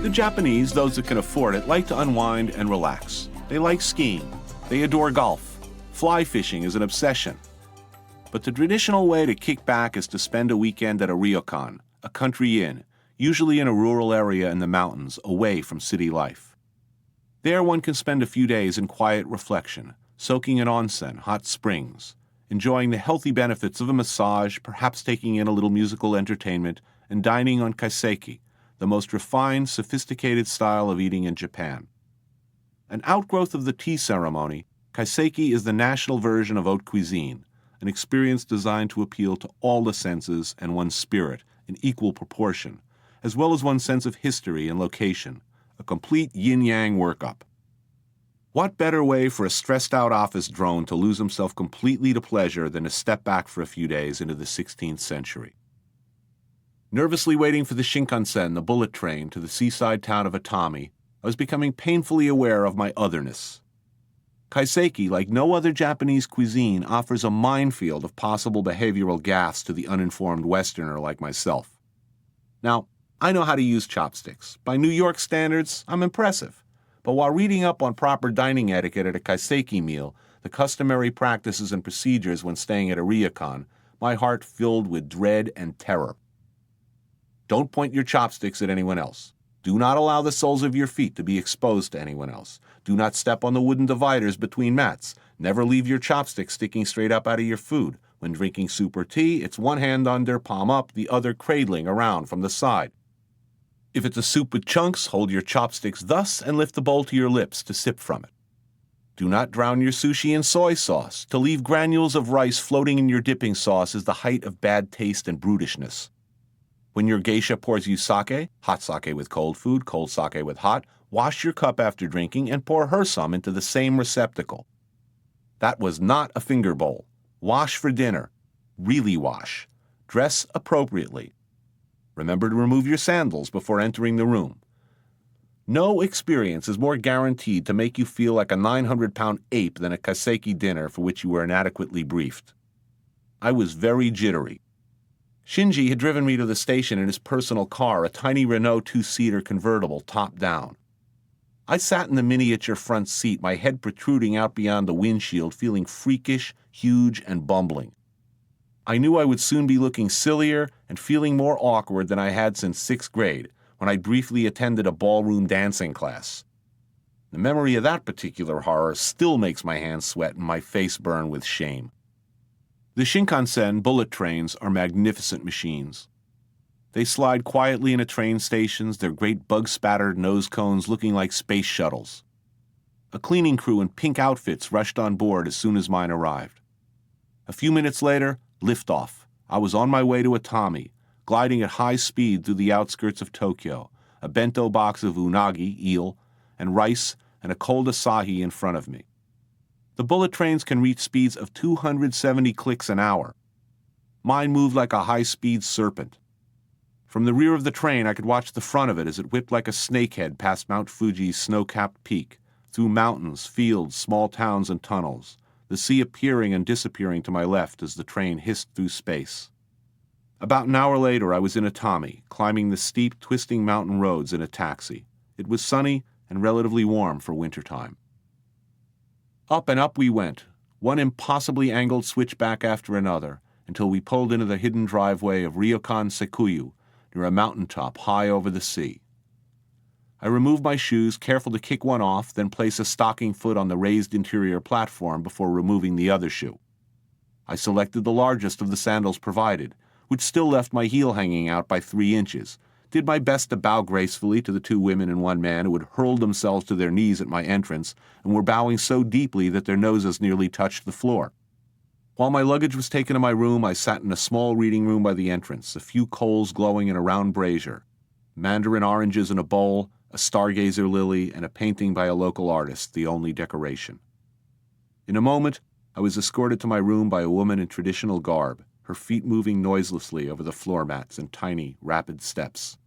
The Japanese, those that can afford it, like to unwind and relax. They like skiing. They adore golf. Fly fishing is an obsession. But the traditional way to kick back is to spend a weekend at a Ryokan, a country inn, usually in a rural area in the mountains, away from city life. There one can spend a few days in quiet reflection, soaking in onsen, hot springs, enjoying the healthy benefits of a massage, perhaps taking in a little musical entertainment, and dining on Kaiseki, the most refined, sophisticated style of eating in Japan. An outgrowth of the tea ceremony, Kaiseki is the national version of haute cuisine, an experience designed to appeal to all the senses and one's spirit in equal proportion, as well as one's sense of history and location, a complete yin-yang workup. What better way for a stressed-out office drone to lose himself completely to pleasure than to step back for a few days into the 16th century? Nervously waiting for the Shinkansen, the bullet train, to the seaside town of Atami, I was becoming painfully aware of my otherness. Kaiseki, like no other Japanese cuisine, offers a minefield of possible behavioral gaffes to the uninformed Westerner like myself. Now, I know how to use chopsticks. By New York standards, I'm impressive. But while reading up on proper dining etiquette at a Kaiseki meal, the customary practices and procedures when staying at a ryokan, my heart filled with dread and terror. Don't point your chopsticks at anyone else. Do not allow the soles of your feet to be exposed to anyone else. Do not step on the wooden dividers between mats. Never leave your chopsticks sticking straight up out of your food. When drinking soup or tea, it's one hand under, palm up, the other cradling around from the side. If it's a soup with chunks, hold your chopsticks thus and lift the bowl to your lips to sip from it. Do not drown your sushi in soy sauce. To leave granules of rice floating in your dipping sauce is the height of bad taste and brutishness. When your geisha pours you sake, hot sake with cold food, cold sake with hot, wash your cup after drinking and pour her some into the same receptacle. That was not a finger bowl. Wash for dinner. Really wash. Dress appropriately. Remember to remove your sandals before entering the room. No experience is more guaranteed to make you feel like a 900-pound ape than a Kaiseki dinner for which you were inadequately briefed. I was very jittery. Shinji had driven me to the station in his personal car, a tiny Renault two-seater convertible, top down. I sat in the miniature front seat, my head protruding out beyond the windshield, feeling freakish, huge, and bumbling. I knew I would soon be looking sillier and feeling more awkward than I had since 6th grade, when I briefly attended a ballroom dancing class. The memory of that particular horror still makes my hands sweat and my face burn with shame. The Shinkansen bullet trains are magnificent machines. They slide quietly into train stations, their great bug-spattered nose cones looking like space shuttles. A cleaning crew in pink outfits rushed on board as soon as mine arrived. A few minutes later, liftoff. I was on my way to Atami, gliding at high speed through the outskirts of Tokyo, a bento box of unagi, eel, and rice, and a cold asahi in front of me. The bullet trains can reach speeds of 270 clicks an hour. Mine moved like a high-speed serpent. From the rear of the train, I could watch the front of it as it whipped like a snakehead past Mount Fuji's snow-capped peak, through mountains, fields, small towns, and tunnels, the sea appearing and disappearing to my left as the train hissed through space. About an hour later, I was in Atami, climbing the steep, twisting mountain roads in a taxi. It was sunny and relatively warm for wintertime. Up and up we went, one impossibly angled switchback after another, until we pulled into the hidden driveway of Ryokan Sekuyu, near a mountaintop high over the sea. I removed my shoes, careful to kick one off, then place a stocking foot on the raised interior platform before removing the other shoe. I selected the largest of the sandals provided, which still left my heel hanging out by 3 inches, did my best to bow gracefully to the 2 women and 1 man who had hurled themselves to their knees at my entrance and were bowing so deeply that their noses nearly touched the floor. While my luggage was taken to my room, I sat in a small reading room by the entrance, a few coals glowing in a round brazier, mandarin oranges in a bowl, a stargazer lily, and a painting by a local artist, the only decoration. In a moment, I was escorted to my room by a woman in traditional garb, her feet moving noiselessly over the floor mats in tiny, rapid steps.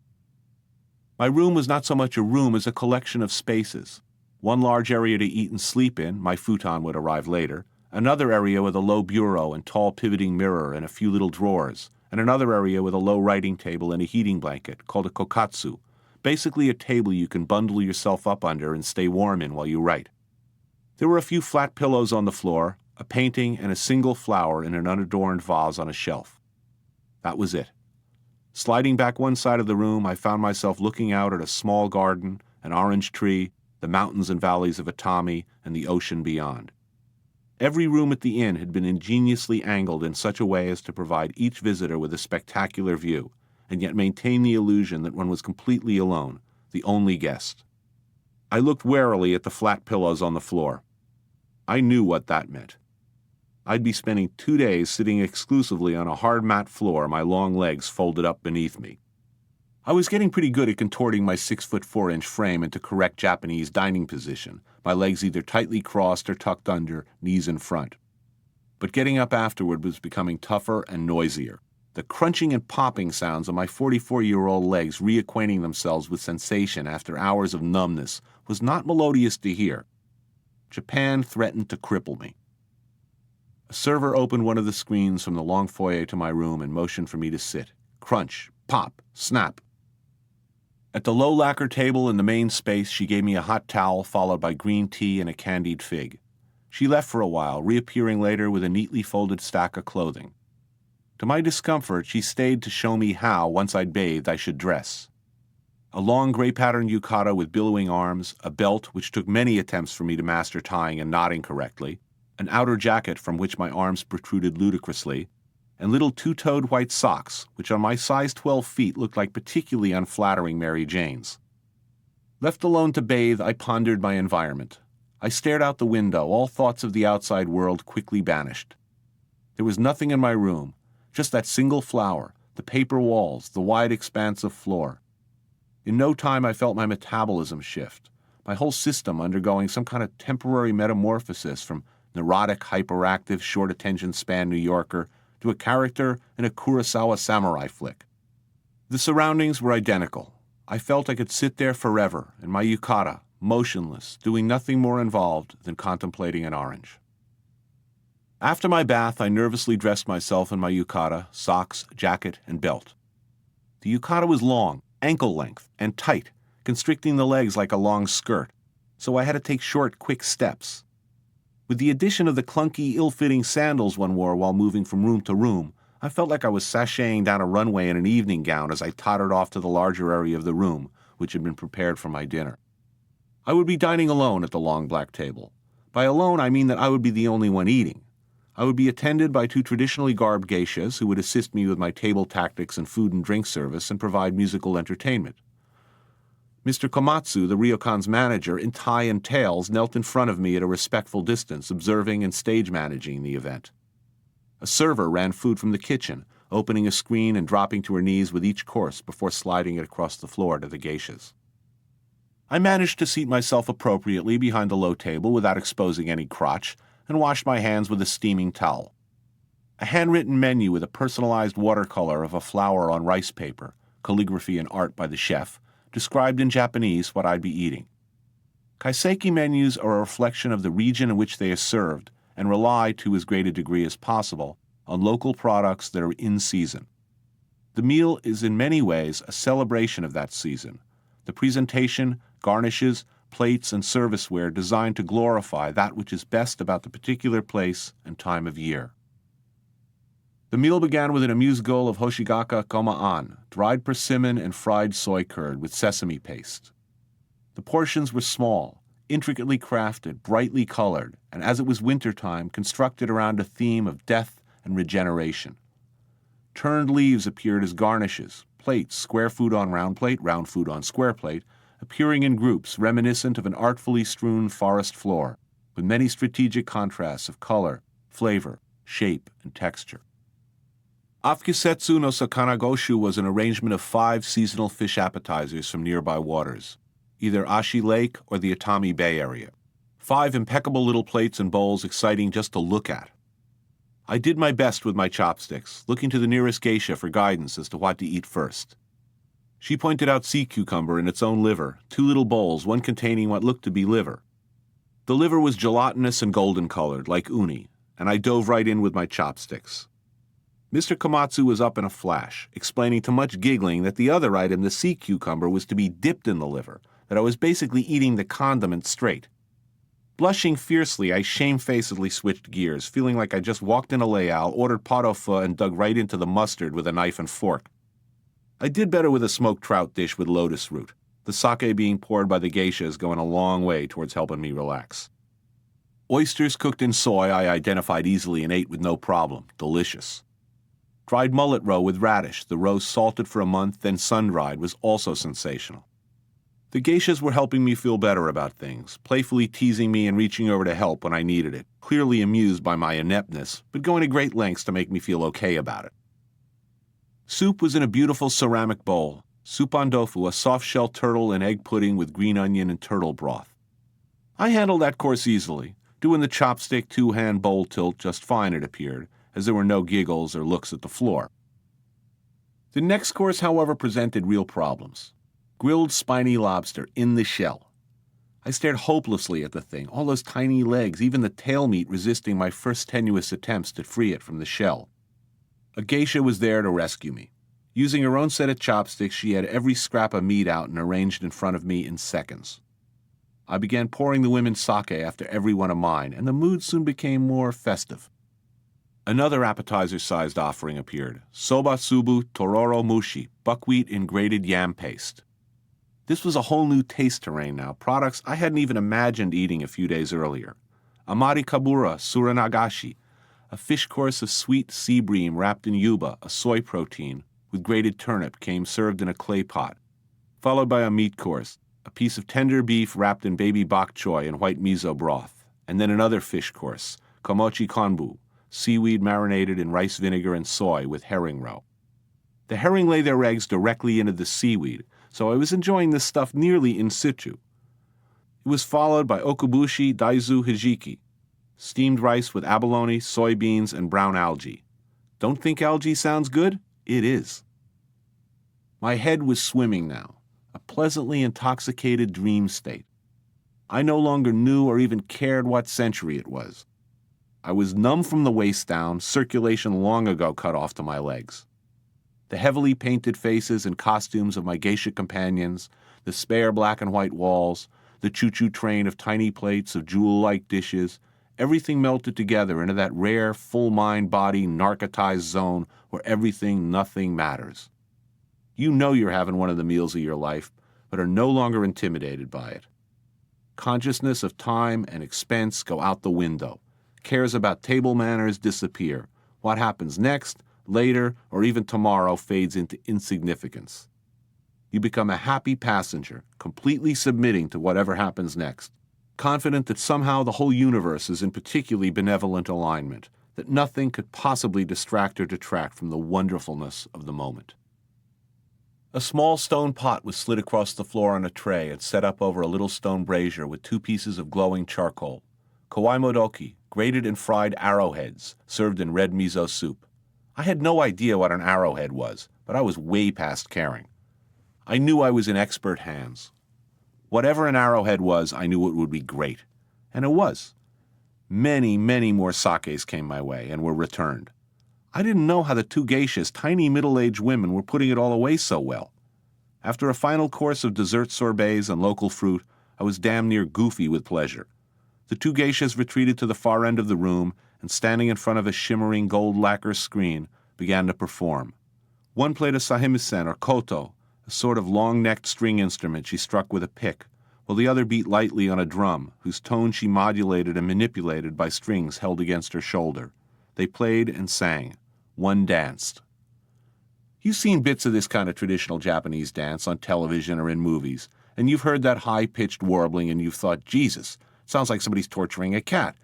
My room was not so much a room as a collection of spaces. One large area to eat and sleep in, my futon would arrive later, another area with a low bureau and tall pivoting mirror and a few little drawers, and another area with a low writing table and a heating blanket, called a kokatsu, basically a table you can bundle yourself up under and stay warm in while you write. There were a few flat pillows on the floor, a painting, and a single flower in an unadorned vase on a shelf. That was it. Sliding back one side of the room, I found myself looking out at a small garden, an orange tree, the mountains and valleys of Atami, and the ocean beyond. Every room at the inn had been ingeniously angled in such a way as to provide each visitor with a spectacular view, and yet maintain the illusion that one was completely alone, the only guest. I looked warily at the flat pillows on the floor. I knew what that meant. I'd be spending 2 days sitting exclusively on a hard mat floor, my long legs folded up beneath me. I was getting pretty good at contorting my 6'4" frame into correct Japanese dining position, my legs either tightly crossed or tucked under, knees in front. But getting up afterward was becoming tougher and noisier. The crunching and popping sounds of my 44-year-old legs reacquainting themselves with sensation after hours of numbness was not melodious to hear. Japan threatened to cripple me. A server opened one of the screens from the long foyer to my room and motioned for me to sit. Crunch, pop, snap. At the low lacquer table in the main space, she gave me a hot towel followed by green tea and a candied fig. She left for a while, reappearing later with a neatly folded stack of clothing. To my discomfort, she stayed to show me how, once I'd bathed, I should dress. A long gray-patterned yukata with billowing arms, a belt which took many attempts for me to master tying and knotting correctly, an outer jacket from which my arms protruded ludicrously, and little two-toed white socks, which on my size 12 feet looked like particularly unflattering Mary Janes. Left alone to bathe, I pondered my environment. I stared out the window, all thoughts of the outside world quickly banished. There was nothing in my room, just that single flower, the paper walls, the wide expanse of floor. In no time I felt my metabolism shift, my whole system undergoing some kind of temporary metamorphosis from neurotic, hyperactive, short attention span New Yorker to a character in a Kurosawa samurai flick. The surroundings were identical. I felt I could sit there forever in my yukata, motionless, doing nothing more involved than contemplating an orange. After my bath, I nervously dressed myself in my yukata, socks, jacket, and belt. The yukata was long, ankle length, and tight, constricting the legs like a long skirt, so I had to take short, quick steps. With the addition of the clunky, ill-fitting sandals one wore while moving from room to room, I felt like I was sashaying down a runway in an evening gown as I tottered off to the larger area of the room, which had been prepared for my dinner. I would be dining alone at the long black table. By alone, I mean that I would be the only one eating. I would be attended by 2 traditionally garbed geishas who would assist me with my table tactics and food and drink service and provide musical entertainment. Mr. Komatsu, the Ryokan's manager, in tie and tails, knelt in front of me at a respectful distance, observing and stage managing the event. A server ran food from the kitchen, opening a screen and dropping to her knees with each course before sliding it across the floor to the geishas. I managed to seat myself appropriately behind the low table without exposing any crotch, and washed my hands with a steaming towel. A handwritten menu with a personalized watercolor of a flower on rice paper, calligraphy and art by the chef, described in Japanese what I'd be eating. Kaiseki menus are a reflection of the region in which they are served and rely, to as great a degree as possible, on local products that are in season. The meal is in many ways a celebration of that season. The presentation, garnishes, plates, and serviceware designed to glorify that which is best about the particular place and time of year. The meal began with an amuse-gueule of hoshigaka koma'an, dried persimmon and fried soy curd with sesame paste. The portions were small, intricately crafted, brightly colored, and as it was wintertime, constructed around a theme of death and regeneration. Turned leaves appeared as garnishes, plates, square food on round plate, round food on square plate, appearing in groups reminiscent of an artfully strewn forest floor, with many strategic contrasts of color, flavor, shape, and texture. Afkusetsu no Sakanagoshu was an arrangement of 5 seasonal fish appetizers from nearby waters, either Ashi Lake or the Atami Bay area. 5 impeccable little plates and bowls exciting just to look at. I did my best with my chopsticks, looking to the nearest geisha for guidance as to what to eat first. She pointed out sea cucumber in its own liver, 2 little bowls, one containing what looked to be liver. The liver was gelatinous and golden-colored, like uni, and I dove right in with my chopsticks. Mr. Komatsu was up in a flash, explaining to much giggling that the other item, the sea cucumber, was to be dipped in the liver, that I was basically eating the condiment straight. Blushing fiercely, I shamefacedly switched gears, feeling like I just walked in a layout, ordered pot au feu, and dug right into the mustard with a knife and fork. I did better with a smoked trout dish with lotus root, the sake being poured by the geishas going a long way towards helping me relax. Oysters cooked in soy I identified easily and ate with no problem. Delicious. Dried mullet roe with radish, the roe salted for a month, then sun-dried, was also sensational. The geishas were helping me feel better about things, playfully teasing me and reaching over to help when I needed it, clearly amused by my ineptness, but going to great lengths to make me feel okay about it. Soup was in a beautiful ceramic bowl. Soup on tofu, a soft-shell turtle and egg pudding with green onion and turtle broth. I handled that course easily, doing the chopstick two-hand bowl tilt just fine, it appeared, as there were no giggles or looks at the floor. The next course, however, presented real problems. Grilled spiny lobster in the shell. I stared hopelessly at the thing, all those tiny legs, even the tail meat resisting my first tenuous attempts to free it from the shell. A geisha was there to rescue me. Using her own set of chopsticks, she had every scrap of meat out and arranged in front of me in seconds. I began pouring the women's sake after every one of mine, and the mood soon became more festive. Another appetizer-sized offering appeared, soba subu tororo mushi, buckwheat in grated yam paste. This was a whole new taste terrain now, products I hadn't even imagined eating a few days earlier. Amari kabura suranagashi, a fish course of sweet sea bream wrapped in yuba, a soy protein, with grated turnip, came served in a clay pot, followed by a meat course, a piece of tender beef wrapped in baby bok choy and white miso broth, and then another fish course, komochi konbu, seaweed marinated in rice vinegar and soy with herring roe. The herring lay their eggs directly into the seaweed, so I was enjoying this stuff nearly in situ. It was followed by okubushi daizu hijiki, steamed rice with abalone, soybeans, and brown algae. Don't think algae sounds good? It is. My head was swimming now, a pleasantly intoxicated dream state. I no longer knew or even cared what century it was. I was numb from the waist down, circulation long ago cut off to my legs. The heavily painted faces and costumes of my geisha companions, the spare black and white walls, the choo-choo train of tiny plates of jewel-like dishes, everything melted together into that rare, full-mind-body, narcotized zone where everything, nothing matters. You know you're having one of the meals of your life, but are no longer intimidated by it. Consciousness of time and expense go out the window. Cares about table manners disappear. What happens next, later, or even tomorrow fades into insignificance. You become a happy passenger, completely submitting to whatever happens next, confident that somehow the whole universe is in particularly benevolent alignment, that nothing could possibly distract or detract from the wonderfulness of the moment. A small stone pot was slid across the floor on a tray and set up over a little stone brazier with 2 pieces of glowing charcoal. Kawai modoki, grated and fried arrowheads, served in red miso soup. I had no idea what an arrowhead was, but I was way past caring. I knew I was in expert hands. Whatever an arrowhead was, I knew it would be great. And it was. Many, many more sakes came my way and were returned. I didn't know how the 2 geishas, tiny middle-aged women, were putting it all away so well. After a final course of dessert sorbets and local fruit, I was damn near goofy with pleasure. The 2 geishas retreated to the far end of the room and, standing in front of a shimmering gold lacquer screen, began to perform. One played a sahimisen or koto, a sort of long-necked string instrument she struck with a pick, while the other beat lightly on a drum, whose tone she modulated and manipulated by strings held against her shoulder. They played and sang. One danced. You've seen bits of this kind of traditional Japanese dance on television or in movies, and you've heard that high-pitched warbling and you've thought, Jesus, sounds like somebody's torturing a cat.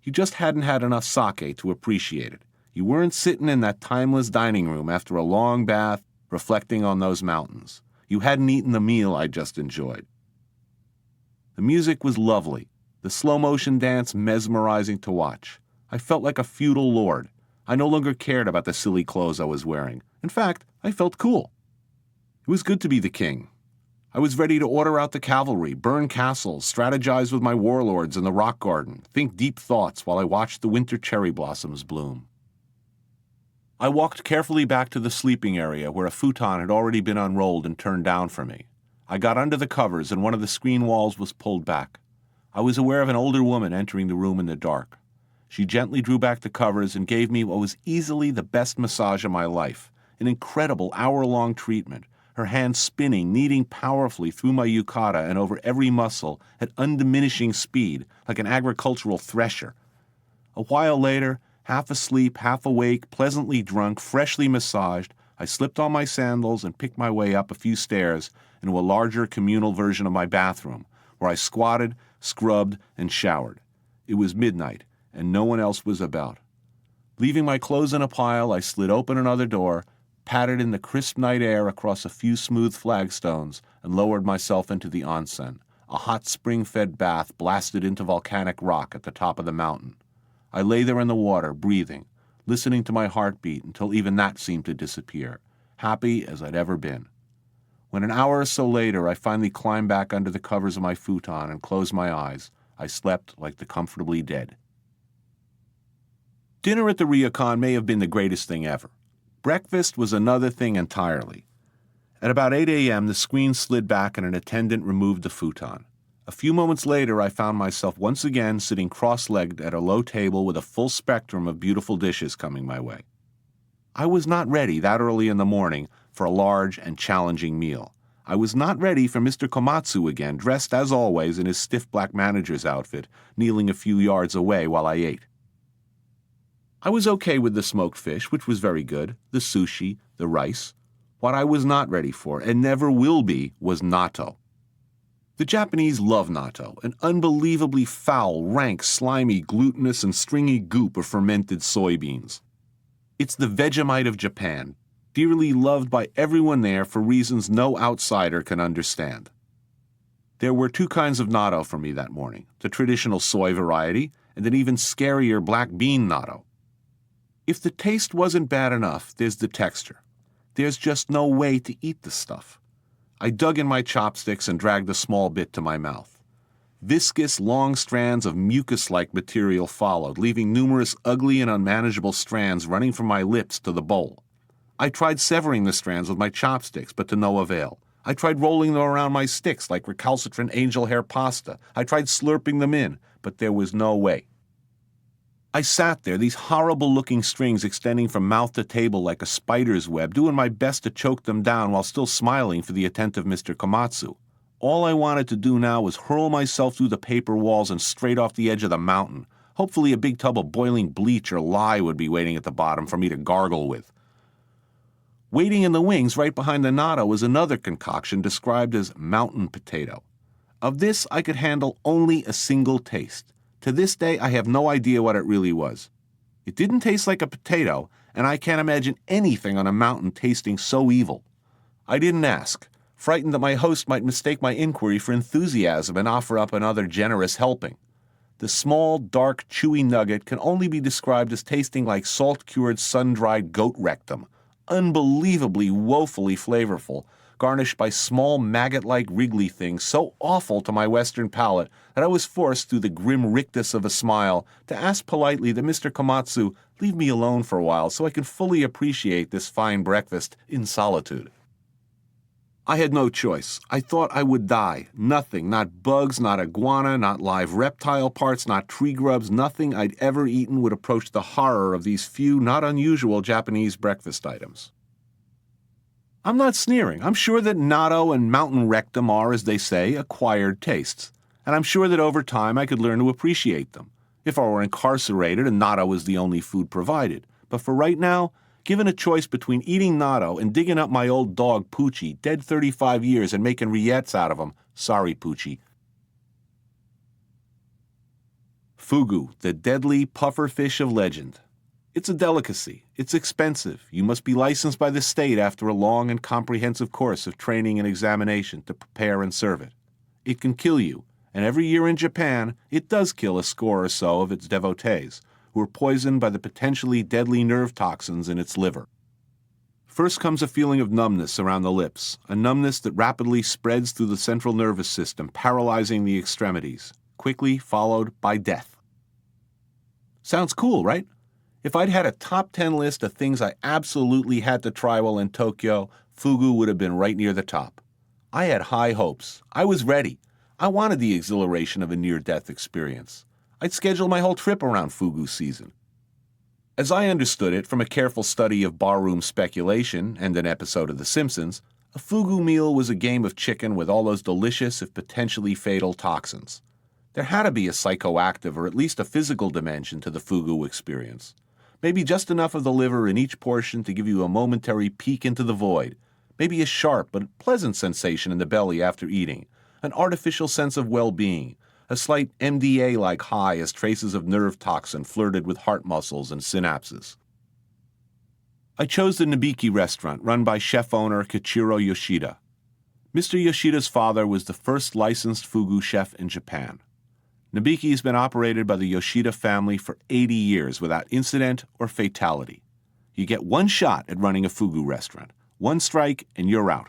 You just hadn't had enough sake to appreciate it. You weren't sitting in that timeless dining room after a long bath, reflecting on those mountains. You hadn't eaten the meal I just enjoyed. The music was lovely, the slow-motion dance mesmerizing to watch. I felt like a feudal lord. I no longer cared about the silly clothes I was wearing. In fact, I felt cool. It was good to be the king. I was ready to order out the cavalry, burn castles, strategize with my warlords in the rock garden, think deep thoughts while I watched the winter cherry blossoms bloom. I walked carefully back to the sleeping area where a futon had already been unrolled and turned down for me. I got under the covers and one of the screen walls was pulled back. I was aware of an older woman entering the room in the dark. She gently drew back the covers and gave me what was easily the best massage of my life, an incredible hour-long treatment, her hands spinning, kneading powerfully through my yukata and over every muscle at undiminishing speed, like an agricultural thresher. A while later, half asleep, half awake, pleasantly drunk, freshly massaged, I slipped on my sandals and picked my way up a few stairs into a larger communal version of my bathroom, where I squatted, scrubbed, and showered. It was midnight, and no one else was about. Leaving my clothes in a pile, I slid open another door, patted in the crisp night air across a few smooth flagstones, and lowered myself into the onsen, a hot spring-fed bath blasted into volcanic rock at the top of the mountain. I lay there in the water, breathing, listening to my heartbeat until even that seemed to disappear, happy as I'd ever been. When an hour or so later I finally climbed back under the covers of my futon and closed my eyes, I slept like the comfortably dead. Dinner at the Ryokan may have been the greatest thing ever. Breakfast was another thing entirely. At about 8 a.m., the screen slid back and an attendant removed the futon. A few moments later, I found myself once again sitting cross-legged at a low table with a full spectrum of beautiful dishes coming my way. I was not ready that early in the morning for a large and challenging meal. I was not ready for Mr. Komatsu again, dressed as always in his stiff black manager's outfit, kneeling a few yards away while I ate. I was okay with the smoked fish, which was very good, the sushi, the rice. What I was not ready for, and never will be, was natto. The Japanese love natto, an unbelievably foul, rank, slimy, glutinous, and stringy goop of fermented soybeans. It's the Vegemite of Japan, dearly loved by everyone there for reasons no outsider can understand. There were two kinds of natto for me that morning, the traditional soy variety, and an even scarier black bean natto. If the taste wasn't bad enough, there's the texture. There's just no way to eat the stuff. I dug in my chopsticks and dragged a small bit to my mouth. Viscous, long strands of mucus-like material followed, leaving numerous ugly and unmanageable strands running from my lips to the bowl. I tried severing the strands with my chopsticks, but to no avail. I tried rolling them around my sticks like recalcitrant angel hair pasta. I tried slurping them in, but there was no way. I sat there, these horrible-looking strings extending from mouth to table like a spider's web, doing my best to choke them down while still smiling for the attentive Mr. Komatsu. All I wanted to do now was hurl myself through the paper walls and straight off the edge of the mountain. Hopefully a big tub of boiling bleach or lye would be waiting at the bottom for me to gargle with. Waiting in the wings right behind the natto was another concoction described as mountain potato. Of this I could handle only a single taste. To this day, I have no idea what it really was. It didn't taste like a potato, and I can't imagine anything on a mountain tasting so evil. I didn't ask, frightened that my host might mistake my inquiry for enthusiasm and offer up another generous helping. The small, dark, chewy nugget can only be described as tasting like salt-cured, sun-dried goat rectum, unbelievably, woefully flavorful, garnished by small maggot-like wriggly things so awful to my Western palate that I was forced, through the grim rictus of a smile, to ask politely that Mr. Komatsu leave me alone for a while so I can fully appreciate this fine breakfast in solitude. I had no choice. I thought I would die. Nothing, not bugs, not iguana, not live reptile parts, not tree grubs, nothing I'd ever eaten would approach the horror of these few, not unusual Japanese breakfast items. I'm not sneering. I'm sure that natto and mountain rectum are, as they say, acquired tastes. And I'm sure that over time I could learn to appreciate them, if I were incarcerated and natto was the only food provided. But for right now, given a choice between eating natto and digging up my old dog Poochie, dead 35 years, and making rillettes out of him, sorry Poochie. Fugu, the deadly puffer fish of legend. It's a delicacy. It's expensive. You must be licensed by the state after a long and comprehensive course of training and examination to prepare and serve it. It can kill you, and every year in Japan, it does kill a score or so of its devotees, who are poisoned by the potentially deadly nerve toxins in its liver. First comes a feeling of numbness around the lips, a numbness that rapidly spreads through the central nervous system, paralyzing the extremities, quickly followed by death. Sounds cool, right? If I'd had a top 10 list of things I absolutely had to try while in Tokyo, Fugu would have been right near the top. I had high hopes. I was ready. I wanted the exhilaration of a near-death experience. I'd scheduled my whole trip around Fugu season. As I understood it from a careful study of barroom speculation and an episode of The Simpsons, a Fugu meal was a game of chicken with all those delicious, if potentially fatal, toxins. There had to be a psychoactive or at least a physical dimension to the Fugu experience. Maybe just enough of the liver in each portion to give you a momentary peek into the void. Maybe a sharp but pleasant sensation in the belly after eating. An artificial sense of well-being. A slight MDA-like high as traces of nerve toxin flirted with heart muscles and synapses. I chose the Nabiki restaurant run by chef-owner Kichiro Yoshida. Mr. Yoshida's father was the first licensed Fugu chef in Japan. Nabiki has been operated by the Yoshida family for 80 years without incident or fatality. You get one shot at running a Fugu restaurant. One strike and you're out.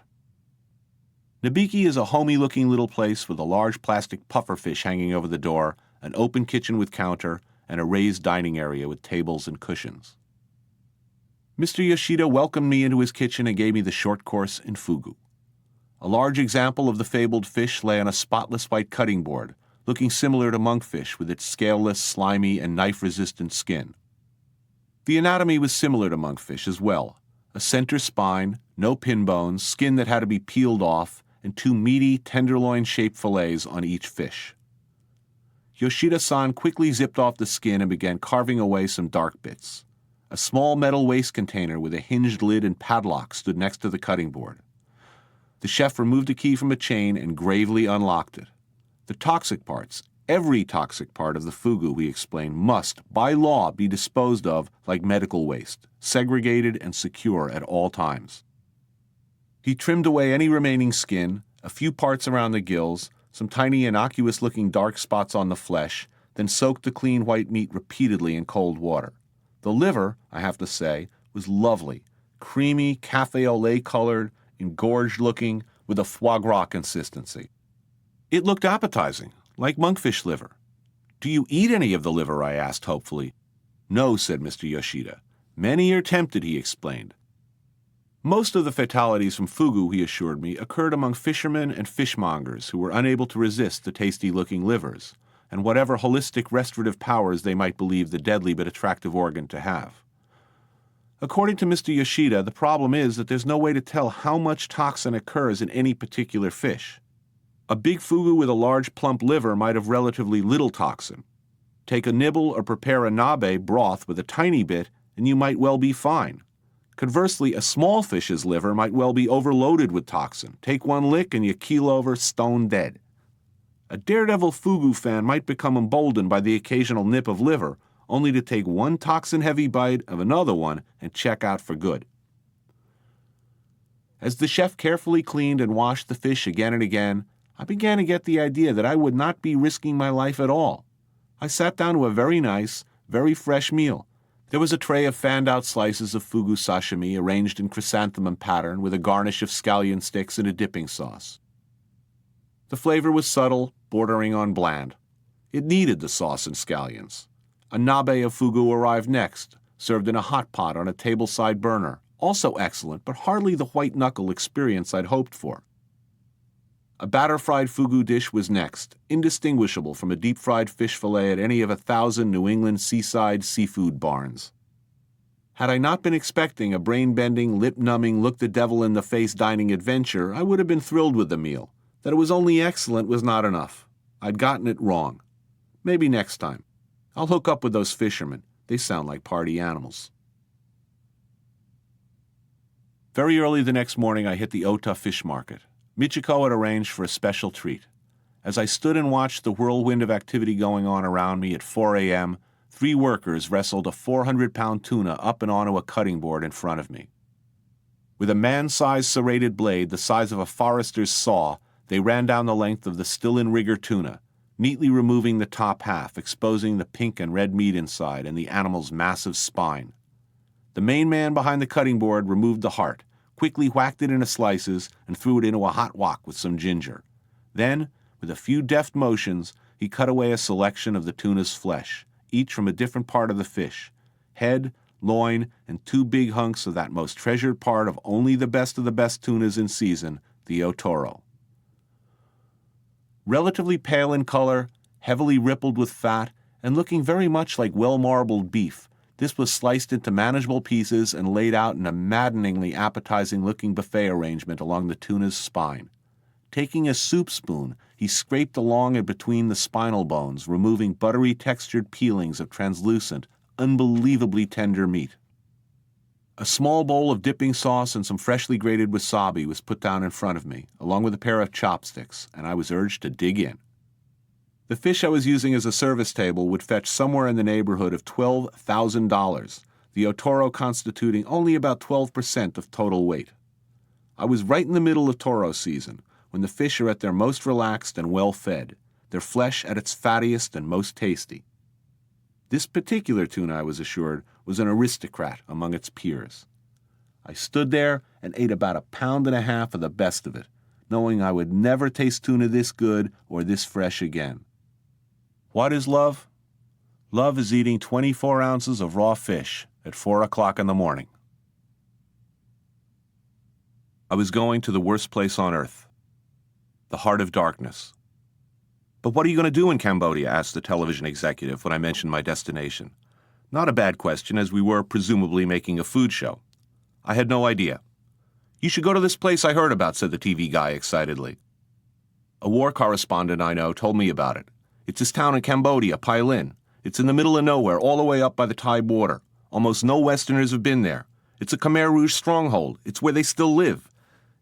Nabiki is a homey-looking little place with a large plastic pufferfish hanging over the door, an open kitchen with counter, and a raised dining area with tables and cushions. Mr. Yoshida welcomed me into his kitchen and gave me the short course in Fugu. A large example of the fabled fish lay on a spotless white cutting board, looking similar to monkfish with its scaleless, slimy, and knife-resistant skin. The anatomy was similar to monkfish as well. A center spine, no pin bones, skin that had to be peeled off, and two meaty, tenderloin-shaped fillets on each fish. Yoshida-san quickly zipped off the skin and began carving away some dark bits. A small metal waste container with a hinged lid and padlock stood next to the cutting board. The chef removed a key from a chain and gravely unlocked it. The toxic parts, every toxic part of the Fugu, he explained, must, by law, be disposed of like medical waste, segregated and secure at all times. He trimmed away any remaining skin, a few parts around the gills, some tiny innocuous-looking dark spots on the flesh, then soaked the clean white meat repeatedly in cold water. The liver, I have to say, was lovely, creamy, café au lait-colored, engorged-looking, with a foie gras consistency. It looked appetizing, like monkfish liver. "Do you eat any of the liver?" I asked hopefully. "No," said Mr. Yoshida. "Many are tempted," he explained. Most of the fatalities from Fugu, he assured me, occurred among fishermen and fishmongers who were unable to resist the tasty-looking livers, and whatever holistic restorative powers they might believe the deadly but attractive organ to have. According to Mr. Yoshida, the problem is that there's no way to tell how much toxin occurs in any particular fish. A big Fugu with a large plump liver might have relatively little toxin. Take a nibble or prepare a nabe broth with a tiny bit, and you might well be fine. Conversely, a small fish's liver might well be overloaded with toxin. Take one lick and you keel over stone dead. A daredevil Fugu fan might become emboldened by the occasional nip of liver, only to take one toxin-heavy bite of another one and check out for good. As the chef carefully cleaned and washed the fish again and again, I began to get the idea that I would not be risking my life at all. I sat down to a very nice, very fresh meal. There was a tray of fanned-out slices of Fugu sashimi arranged in chrysanthemum pattern with a garnish of scallion sticks and a dipping sauce. The flavor was subtle, bordering on bland. It needed the sauce and scallions. A nabe of Fugu arrived next, served in a hot pot on a tableside burner. Also excellent, but hardly the white-knuckle experience I'd hoped for. A batter-fried Fugu dish was next, indistinguishable from a deep-fried fish fillet at any of 1,000 New England seaside seafood barns. Had I not been expecting a brain-bending, lip-numbing, look-the-devil-in-the-face dining adventure, I would have been thrilled with the meal. That it was only excellent was not enough. I'd gotten it wrong. Maybe next time. I'll hook up with those fishermen. They sound like party animals. Very early the next morning, I hit the Ota fish market. Michiko had arranged for a special treat. As I stood and watched the whirlwind of activity going on around me at 4 a.m., 3 workers wrestled a 400-pound tuna up and onto a cutting board in front of me. With a man-sized serrated blade the size of a forester's saw, they ran down the length of the still-in-rigor tuna, neatly removing the top half, exposing the pink and red meat inside and the animal's massive spine. The main man behind the cutting board removed the heart, quickly whacked it into slices, and threw it into a hot wok with some ginger. Then, with a few deft motions, he cut away a selection of the tuna's flesh, each from a different part of the fish. head, loin, and 2 big hunks of that most treasured part of only the best tunas in season, the otoro. Relatively pale in color, heavily rippled with fat, and looking very much like well-marbled beef, this was sliced into manageable pieces and laid out in a maddeningly appetizing-looking buffet arrangement along the tuna's spine. Taking a soup spoon, he scraped along and between the spinal bones, removing buttery-textured peelings of translucent, unbelievably tender meat. A small bowl of dipping sauce and some freshly grated wasabi was put down in front of me, along with a pair of chopsticks, and I was urged to dig in. The fish I was using as a service table would fetch somewhere in the neighborhood of $12,000, the otoro constituting only about 12% of total weight. I was right in the middle of toro season, when the fish are at their most relaxed and well-fed, their flesh at its fattiest and most tasty. This particular tuna, I was assured, was an aristocrat among its peers. I stood there and ate about 1.5 pounds of the best of it, knowing I would never taste tuna this good or this fresh again. What is love? Love is eating 24 ounces of raw fish at 4 o'clock in the morning. I was going to the worst place on earth, the heart of darkness. But what are you going to do in Cambodia? Asked the television executive when I mentioned my destination. Not a bad question, as we were presumably making a food show. I had no idea. You should go to this place I heard about, said the TV guy excitedly. A war correspondent I know told me about it. It's this town in Cambodia, Pailin. It's in the middle of nowhere, all the way up by the Thai border. Almost no Westerners have been there. It's a Khmer Rouge stronghold. It's where they still live.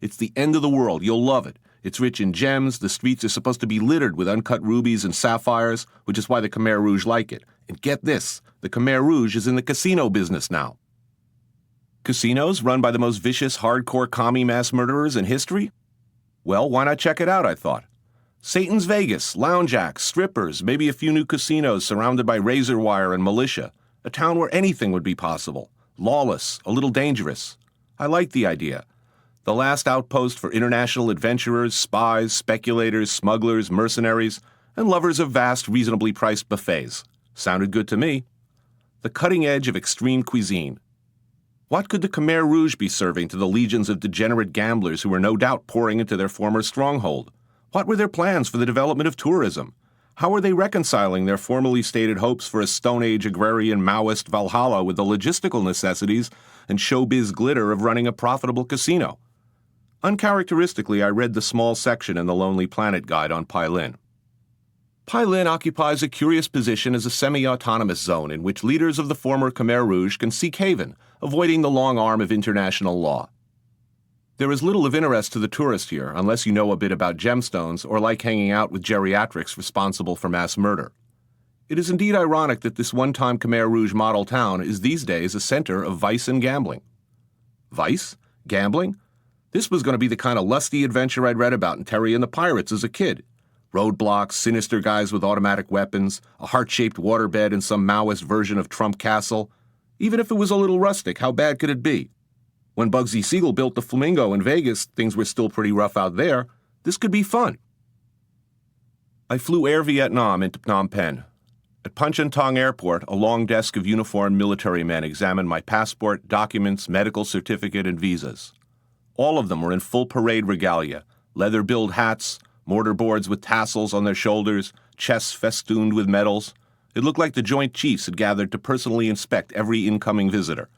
It's the end of the world. You'll love it. It's rich in gems. The streets are supposed to be littered with uncut rubies and sapphires, which is why the Khmer Rouge like it. And get this, the Khmer Rouge is in the casino business now. Casinos run by the most vicious, hardcore commie mass murderers in history? Well, why not check it out, I thought. Satan's Vegas, lounge acts, strippers, maybe a few new casinos surrounded by razor wire and militia. A town where anything would be possible. Lawless, a little dangerous. I liked the idea. The last outpost for international adventurers, spies, speculators, smugglers, mercenaries, and lovers of vast, reasonably priced buffets. Sounded good to me. The cutting edge of extreme cuisine. What could the Khmer Rouge be serving to the legions of degenerate gamblers who were no doubt pouring into their former stronghold? What were their plans for the development of tourism? How were they reconciling their formally stated hopes for a Stone Age agrarian Maoist Valhalla with the logistical necessities and showbiz glitter of running a profitable casino? Uncharacteristically, I read the small section in the Lonely Planet Guide on Pailin. Pailin occupies a curious position as a semi-autonomous zone in which leaders of the former Khmer Rouge can seek haven, avoiding the long arm of international law. There is little of interest to the tourist here, unless you know a bit about gemstones or like hanging out with geriatrics responsible for mass murder. It is indeed ironic that this one-time Khmer Rouge model town is these days a center of vice and gambling. Vice? Gambling? This was going to be the kind of lusty adventure I'd read about in Terry and the Pirates as a kid. Roadblocks, sinister guys with automatic weapons, a heart-shaped waterbed and some Maoist version of Trump Castle. Even if it was a little rustic, how bad could it be? When Bugsy Siegel built the Flamingo in Vegas, things were still pretty rough out there. This could be fun. I flew Air Vietnam into Phnom Penh. At Punchantong Airport, a long desk of uniformed military men examined my passport, documents, medical certificate, and visas. All of them were in full parade regalia, leather-billed hats, mortarboards with tassels on their shoulders, chests festooned with medals. It looked like the Joint Chiefs had gathered to personally inspect every incoming visitor.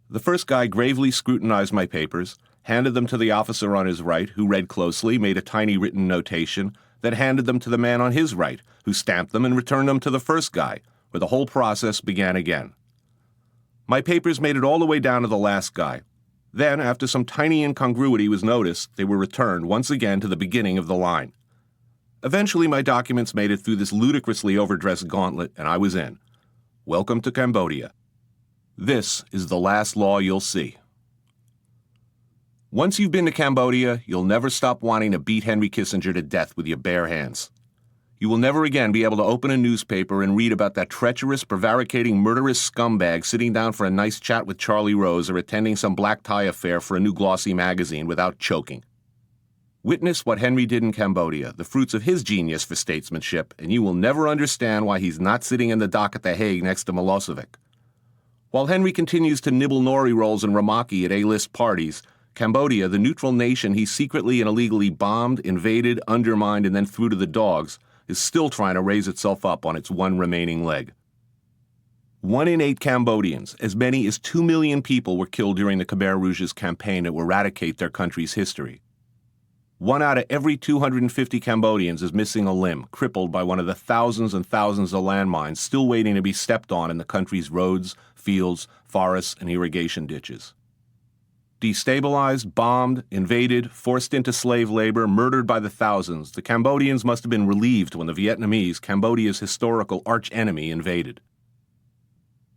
The first guy gravely scrutinized my papers, handed them to the officer on his right, who read closely, made a tiny written notation, then handed them to the man on his right, who stamped them and returned them to the first guy, where the whole process began again. My papers made it all the way down to the last guy. Then, after some tiny incongruity was noticed, they were returned once again to the beginning of the line. Eventually, my documents made it through this ludicrously overdressed gauntlet, and I was in. Welcome to Cambodia. This is the last law you'll see. Once you've been to Cambodia, you'll never stop wanting to beat Henry Kissinger to death with your bare hands. You will never again be able to open a newspaper and read about that treacherous, prevaricating, murderous scumbag sitting down for a nice chat with Charlie Rose or attending some black tie affair for a new glossy magazine without choking. Witness what Henry did in Cambodia, the fruits of his genius for statesmanship, and you will never understand why he's not sitting in the dock at The Hague next to Milosevic. While Henry continues to nibble nori rolls and ramaki at A-list parties, Cambodia, the neutral nation he secretly and illegally bombed, invaded, undermined, and then threw to the dogs, is still trying to raise itself up on its one remaining leg. 1 in 8 Cambodians, as many as 2 million people, were killed during the Khmer Rouge's campaign to eradicate their country's history. 1 out of every 250 Cambodians is missing a limb, crippled by one of the thousands and thousands of landmines still waiting to be stepped on in the country's roads, fields, forests, and irrigation ditches. Destabilized, bombed, invaded, forced into slave labor, murdered by the thousands, the Cambodians must have been relieved when the Vietnamese, Cambodia's historical arch-enemy, invaded.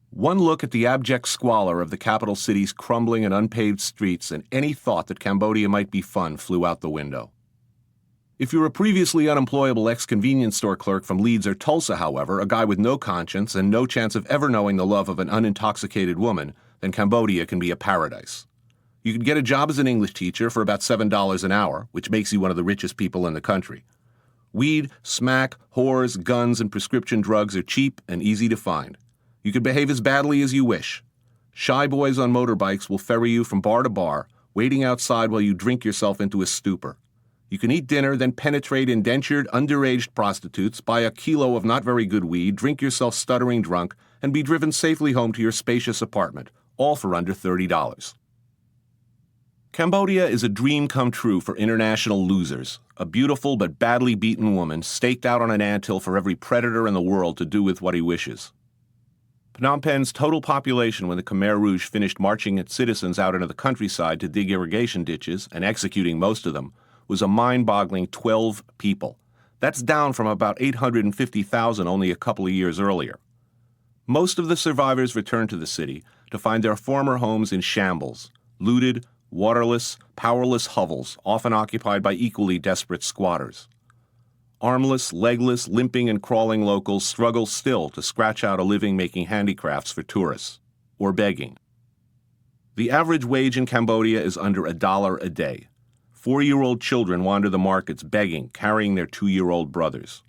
One look at the abject squalor of the capital city's crumbling and unpaved streets, and any thought that Cambodia might be fun flew out the window. If you're a previously unemployable ex-convenience store clerk from Leeds or Tulsa, however, a guy with no conscience and no chance of ever knowing the love of an unintoxicated woman, then Cambodia can be a paradise. You can get a job as an English teacher for about $7 an hour, which makes you one of the richest people in the country. Weed, smack, whores, guns, and prescription drugs are cheap and easy to find. You can behave as badly as you wish. Shy boys on motorbikes will ferry you from bar to bar, waiting outside while you drink yourself into a stupor. You can eat dinner, then penetrate indentured, underage prostitutes, buy a kilo of not very good weed, drink yourself stuttering drunk, and be driven safely home to your spacious apartment, all for under $30. Cambodia is a dream come true for international losers, a beautiful but badly beaten woman staked out on an anthill for every predator in the world to do with what he wishes. Phnom Penh's total population when the Khmer Rouge finished marching its citizens out into the countryside to dig irrigation ditches and executing most of them was a mind-boggling 12 people. That's down from about 850,000 only a couple of years earlier. Most of the survivors returned to the city to find their former homes in shambles, looted, waterless, powerless hovels, often occupied by equally desperate squatters. Armless, legless, limping, and crawling locals struggle still to scratch out a living making handicrafts for tourists, or begging. The average wage in Cambodia is under $1 a day. 4-year-old children wander the markets begging, carrying their 2-year-old brothers.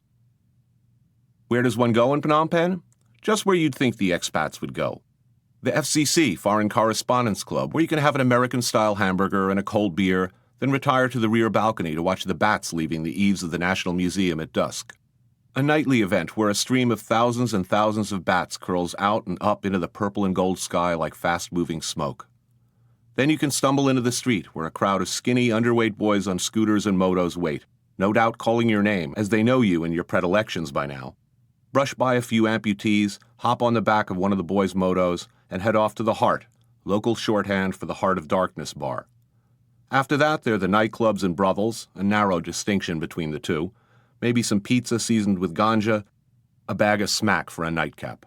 Where does one go in Phnom Penh? Just where you'd think the expats would go. The FCC, Foreign Correspondents Club, where you can have an American-style hamburger and a cold beer, then retire to the rear balcony to watch the bats leaving the eaves of the National Museum at dusk. A nightly event where a stream of thousands and thousands of bats curls out and up into the purple and gold sky like fast-moving smoke. Then you can stumble into the street where a crowd of skinny, underweight boys on scooters and motos wait, no doubt calling your name as they know you and your predilections by now. Brush by a few amputees, hop on the back of one of the boys' motos, and head off to the Heart, local shorthand for the Heart of Darkness bar. After that, there are the nightclubs and brothels, a narrow distinction between the two, maybe some pizza seasoned with ganja, a bag of smack for a nightcap.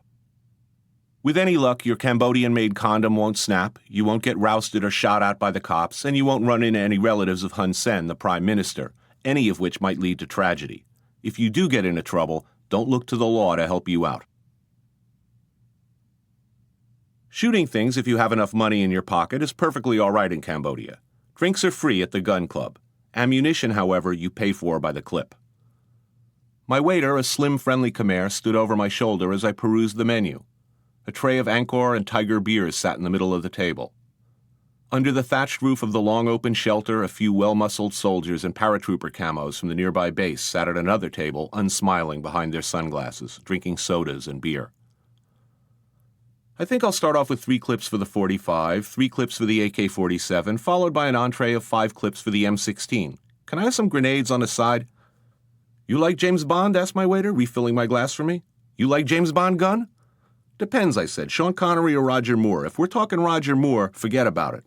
With any luck, your Cambodian-made condom won't snap, you won't get rousted or shot at by the cops, and you won't run into any relatives of Hun Sen, the Prime Minister, any of which might lead to tragedy. If you do get into trouble, don't look to the law to help you out. Shooting things, if you have enough money in your pocket, is perfectly all right in Cambodia. Drinks are free at the gun club. Ammunition, however, you pay for by the clip. My waiter, a slim, friendly Khmer, stood over my shoulder as I perused the menu. A tray of Angkor and Tiger beers sat in the middle of the table. Under the thatched roof of the long open shelter, a few well-muscled soldiers in paratrooper camos from the nearby base sat at another table, unsmiling behind their sunglasses, drinking sodas and beer. I think I'll start off with 3 clips for the .45, 3 clips for the AK-47, followed by an entree of 5 clips for the M16. Can I have some grenades on the side? You like James Bond? Asked my waiter, refilling my glass for me. You like James Bond gun? Depends, I said. Sean Connery or Roger Moore. If we're talking Roger Moore, forget about it.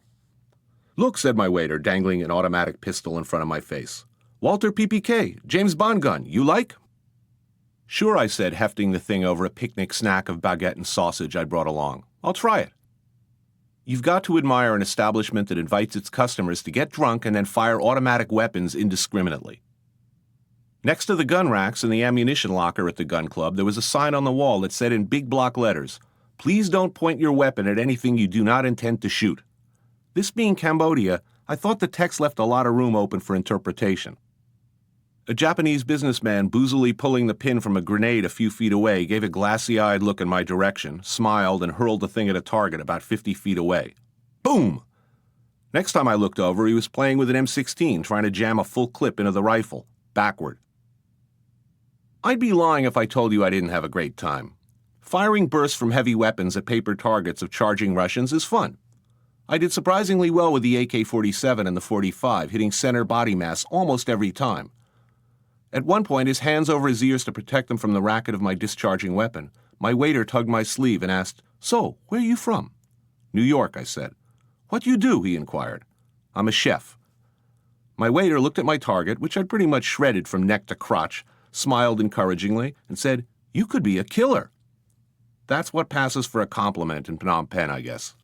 Look, said my waiter, dangling an automatic pistol in front of my face. Walter PPK, James Bond gun. You like? Sure, I said, hefting the thing over a picnic snack of baguette and sausage I'd brought along. I'll try it. You've got to admire an establishment that invites its customers to get drunk and then fire automatic weapons indiscriminately. Next to the gun racks in the ammunition locker at the gun club, there was a sign on the wall that said in big block letters, "Please don't point your weapon at anything you do not intend to shoot." This being Cambodia, I thought the text left a lot of room open for interpretation. A Japanese businessman boozily pulling the pin from a grenade a few feet away gave a glassy-eyed look in my direction, smiled, and hurled the thing at a target about 50 feet away. Boom! Next time I looked over, he was playing with an M16, trying to jam a full clip into the rifle, backward. I'd be lying if I told you I didn't have a great time. Firing bursts from heavy weapons at paper targets of charging Russians is fun. I did surprisingly well with the AK-47 and the .45, hitting center body mass almost every time. At one point, his hands over his ears to protect them from the racket of my discharging weapon, my waiter tugged my sleeve and asked, "So, where are you from?" "New York," I said. "What do you do?" he inquired. "I'm a chef." My waiter looked at my target, which I'd pretty much shredded from neck to crotch, smiled encouragingly, and said, "You could be a killer." That's what passes for a compliment in Phnom Penh, I guess.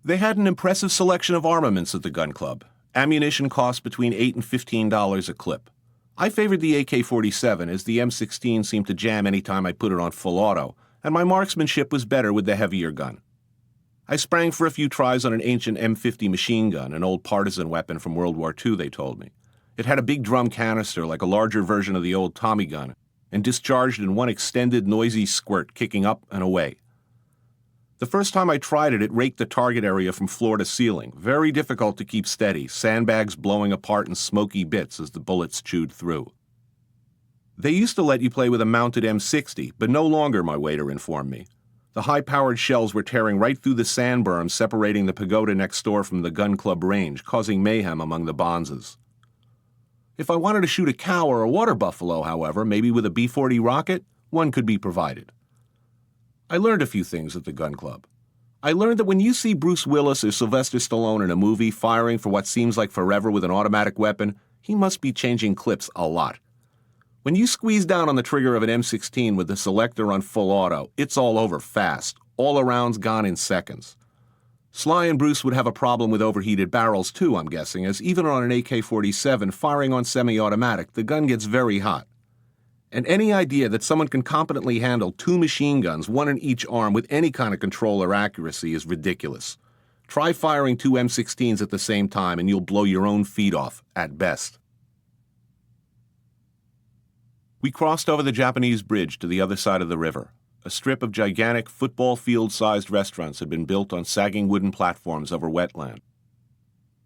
They had an impressive selection of armaments at the gun club. Ammunition cost between $8 and $15 a clip. I favored the AK-47 as the M16 seemed to jam any time I put it on full auto, and my marksmanship was better with the heavier gun. I sprang for a few tries on an ancient M50 machine gun, an old partisan weapon from World War II, they told me. It had a big drum canister like a larger version of the old Tommy gun, and discharged in one extended, noisy squirt, kicking up and away. The first time I tried it, it raked the target area from floor to ceiling. Very difficult to keep steady, sandbags blowing apart in smoky bits as the bullets chewed through. They used to let you play with a mounted M60, but no longer, my waiter informed me. The high-powered shells were tearing right through the sand berm separating the pagoda next door from the gun club range, causing mayhem among the bonzes. If I wanted to shoot a cow or a water buffalo, however, maybe with a B-40 rocket, one could be provided. I learned a few things at the gun club. I learned that when you see Bruce Willis or Sylvester Stallone in a movie firing for what seems like forever with an automatic weapon, he must be changing clips a lot. When you squeeze down on the trigger of an M16 with the selector on full auto, it's all over fast, all arounds gone in seconds. Sly and Bruce would have a problem with overheated barrels too, I'm guessing, as even on an AK-47 firing on semi-automatic, the gun gets very hot. And any idea that someone can competently handle 2 machine guns, one in each arm, with any kind of control or accuracy is ridiculous. Try firing 2 M16s at the same time and you'll blow your own feet off, at best. We crossed over the Japanese bridge to the other side of the river. A strip of gigantic, football field-sized restaurants had been built on sagging wooden platforms over wetland.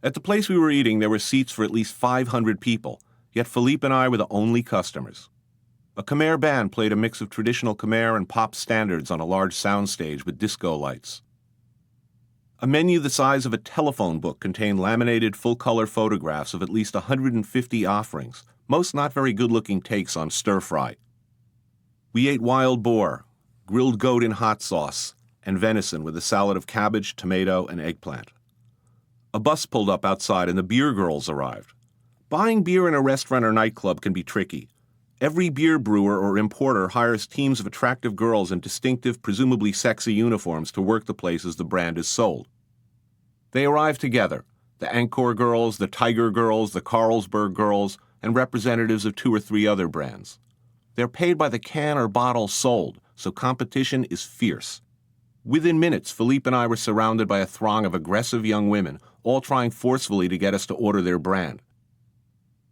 At the place we were eating, there were seats for at least 500 people, yet Philippe and I were the only customers. A Khmer band played a mix of traditional Khmer and pop standards on a large soundstage with disco lights. A menu the size of a telephone book contained laminated full-color photographs of at least 150 offerings, most not very good-looking takes on stir-fry. We ate wild boar, grilled goat in hot sauce, and venison with a salad of cabbage, tomato, and eggplant. A bus pulled up outside and the beer girls arrived. Buying beer in a restaurant or nightclub can be tricky. Every beer brewer or importer hires teams of attractive girls in distinctive, presumably sexy uniforms to work the places the brand is sold. They arrive together, the Angkor girls, the Tiger girls, the Carlsberg girls, and representatives of 2 or 3 other brands. They're paid by the can or bottle sold, so competition is fierce. Within minutes, Philippe and I were surrounded by a throng of aggressive young women, all trying forcefully to get us to order their brand.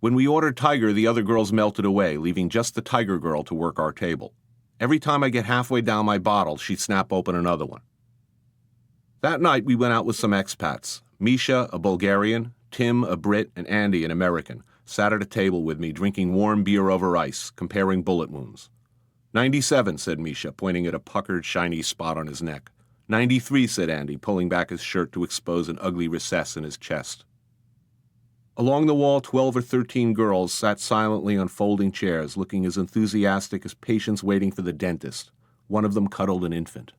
When we ordered Tiger, the other girls melted away, leaving just the Tiger girl to work our table. Every time I get halfway down my bottle, she'd snap open another one. That night, we went out with some expats. Misha, a Bulgarian, Tim, a Brit, and Andy, an American, sat at a table with me, drinking warm beer over ice, comparing bullet wounds. 97, said Misha, pointing at a puckered, shiny spot on his neck. 93, said Andy, pulling back his shirt to expose an ugly recess in his chest. Along the wall, 12 or 13 girls sat silently on folding chairs, looking as enthusiastic as patients waiting for the dentist. One of them cuddled an infant.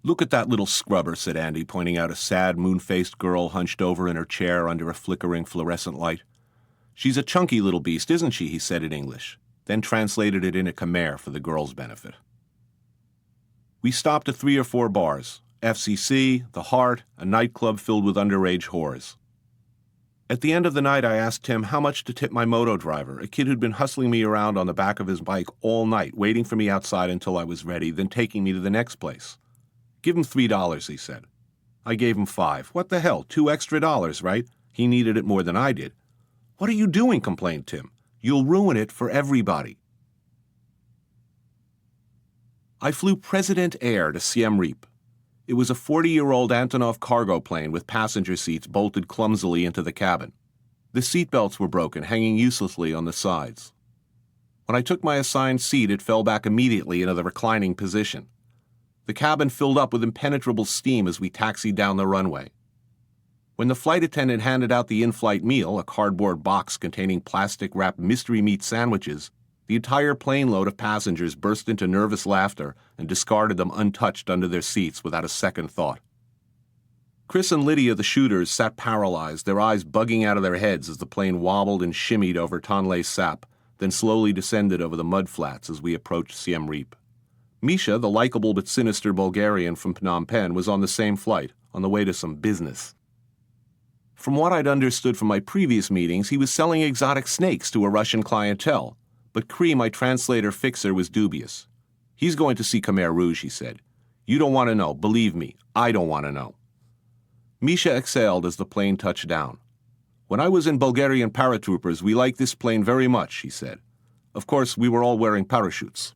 "Look at that little scrubber," said Andy, pointing out a sad, moon-faced girl hunched over in her chair under a flickering fluorescent light. "She's a chunky little beast, isn't she?" he said in English, then translated it into Khmer for the girls' benefit. We stopped at 3 or 4 bars, FCC, The Heart, a nightclub filled with underage whores. At the end of the night, I asked Tim how much to tip my moto driver, a kid who'd been hustling me around on the back of his bike all night, waiting for me outside until I was ready, then taking me to the next place. "Give him $3, he said. I gave him $5. What the hell, $2 extra, right? He needed it more than I did. "What are you doing?" complained Tim. You'll ruin it for everybody. I flew President Air to Siem Reap. It was a 40-year-old Antonov cargo plane with passenger seats bolted clumsily into the cabin. The seatbelts were broken, hanging uselessly on the sides. When I took my assigned seat, it fell back immediately into the reclining position. The cabin filled up with impenetrable steam as we taxied down the runway. When the flight attendant handed out the in-flight meal, a cardboard box containing plastic-wrapped mystery meat sandwiches, the entire plane load of passengers burst into nervous laughter and discarded them untouched under their seats without a second thought. Chris and Lydia, the shooters, sat paralyzed, their eyes bugging out of their heads as the plane wobbled and shimmied over Tonle Sap, then slowly descended over the mud flats as we approached Siem Reap. Misha, the likable but sinister Bulgarian from Phnom Penh, was on the same flight, on the way to some business. From what I'd understood from my previous meetings, he was selling exotic snakes to a Russian clientele, but Cree, my translator-fixer, was dubious. "He's going to see Khmer Rouge," he said. "You don't want to know. Believe me, I don't want to know." Misha exhaled as the plane touched down. "When I was in Bulgarian paratroopers, we liked this plane very much," he said. "Of course, we were all wearing parachutes."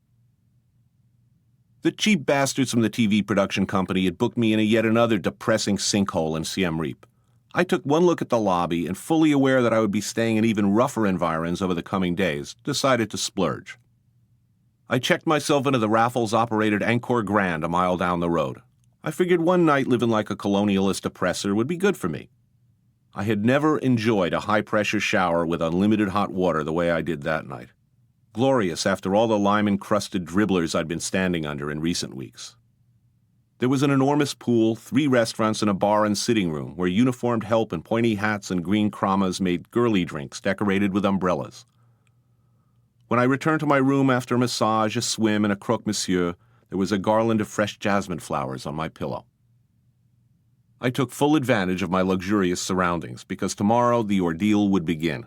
The cheap bastards from the TV production company had booked me in yet another depressing sinkhole in Siem Reap. I took one look at the lobby and, fully aware that I would be staying in even rougher environs over the coming days, decided to splurge. I checked myself into the Raffles-operated Angkor Grand a mile down the road. I figured one night living like a colonialist oppressor would be good for me. I had never enjoyed a high-pressure shower with unlimited hot water the way I did that night. Glorious after all the lime-encrusted dribblers I'd been standing under in recent weeks. There was an enormous pool, 3 restaurants, and a bar and sitting room where uniformed help in pointy hats and green kramas made girly drinks decorated with umbrellas. When I returned to my room after a massage, a swim, and a croque-monsieur, there was a garland of fresh jasmine flowers on my pillow. I took full advantage of my luxurious surroundings because tomorrow the ordeal would begin.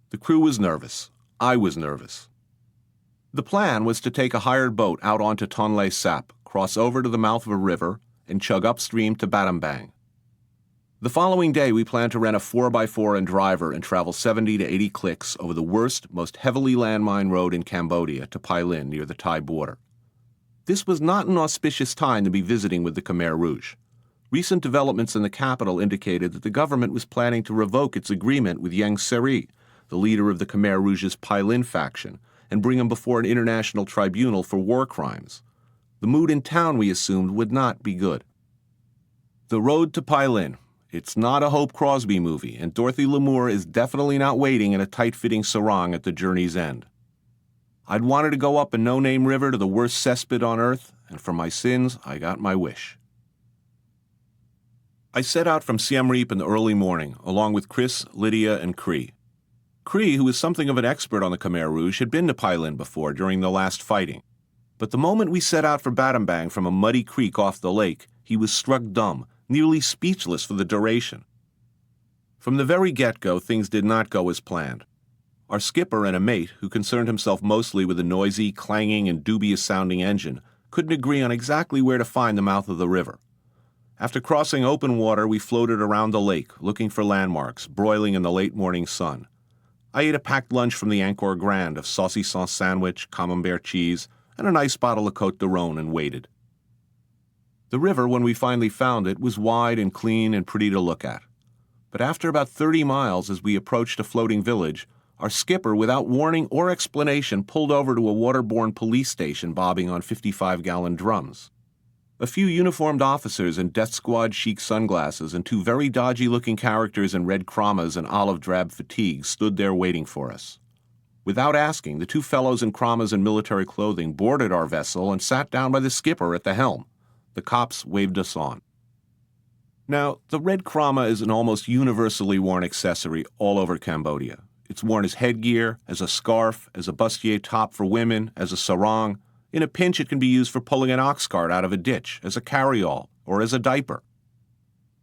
The crew was nervous. I was nervous. The plan was to take a hired boat out onto Tonle Sap, cross over to the mouth of a river, and chug upstream to Battambang. The following day, we planned to rent a 4x4 and driver and travel 70 to 80 clicks over the worst, most heavily landmined road in Cambodia to Pailin near the Thai border. This was not an auspicious time to be visiting with the Khmer Rouge. Recent developments in the capital indicated that the government was planning to revoke its agreement with Ieng Sary, the leader of the Khmer Rouge's Pailin faction, and bring him before an international tribunal for war crimes. The mood in town, we assumed, would not be good. The road to Pailin. It's not a Hope Crosby movie, and Dorothy Lamour is definitely not waiting in a tight-fitting sarong at the journey's end. I'd wanted to go up a no-name river to the worst cesspit on earth, and for my sins, I got my wish. I set out from Siem Reap in the early morning, along with Chris, Lydia, and Cree. Cree, who was something of an expert on the Khmer Rouge, had been to Pailin before during the last fighting. But the moment we set out for Battambang from a muddy creek off the lake, he was struck dumb, nearly speechless for the duration. From the very get-go, things did not go as planned. Our skipper and a mate, who concerned himself mostly with a noisy, clanging, and dubious-sounding engine, couldn't agree on exactly where to find the mouth of the river. After crossing open water, we floated around the lake, looking for landmarks, broiling in the late morning sun. I ate a packed lunch from the Angkor Grand of saucisson sandwich, camembert cheese, and a nice bottle of Côte de Rhône and waited. The river, when we finally found it, was wide and clean and pretty to look at. But after about 30 miles as we approached a floating village, our skipper, without warning or explanation, pulled over to a waterborne police station bobbing on 55-gallon drums. A few uniformed officers in death squad chic sunglasses and 2 very dodgy-looking characters in red kramas and olive-drab fatigues stood there waiting for us. Without asking, the 2 fellows in kramas and military clothing boarded our vessel and sat down by the skipper at the helm. The cops waved us on. Now, the red krama is an almost universally worn accessory all over Cambodia. It's worn as headgear, as a scarf, as a bustier top for women, as a sarong. In a pinch, it can be used for pulling an ox cart out of a ditch, as a carry-all, or as a diaper.